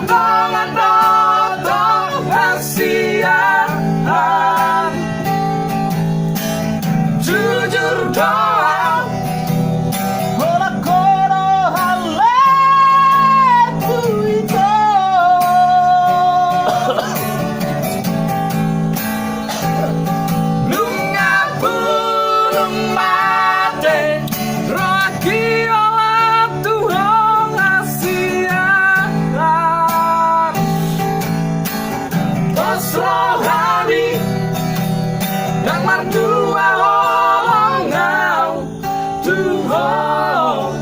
Matang-matang kasihan, jujur doang ora kono haleku itu. Lunga burung mate roki olah tuhong asian, tos rohani yang mardua ngau tuhong.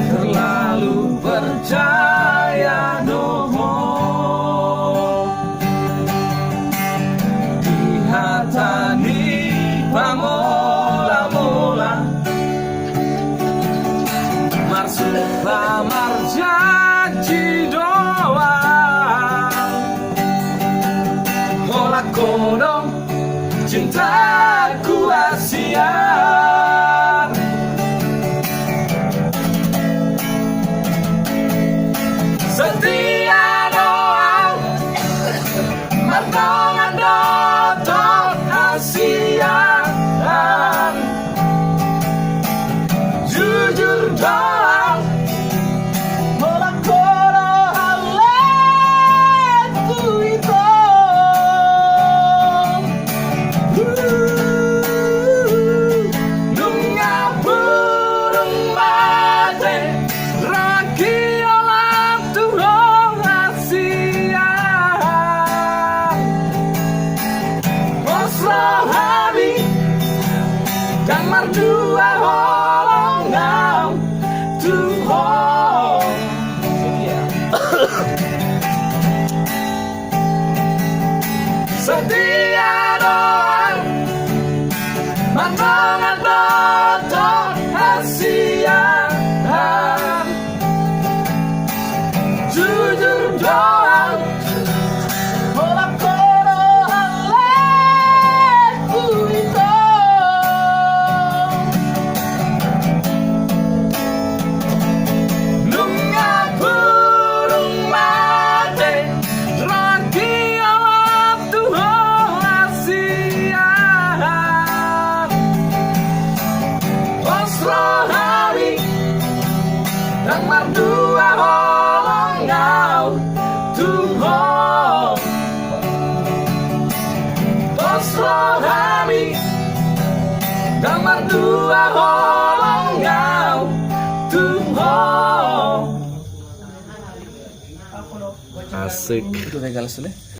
Terlalu percaya noho dihatani pamola-mola, marsud lamar janji doang olah kono cintaku asian. Setia doang martongan dotok asian, jujur doang olah kono haleku itu. Lunga burung mate raki olah tuhong asian, bos rohani dan mardua ngau tuhong. Setia doang mantangan dotok asian, jujur doang olah kono haleku itu. Lunga burung mate raki olah tuhong asian, bos rohani dan mardua ngau tuhong. Bos rohani dan mardua ngau tuhong. Asik. Itu regal sudah.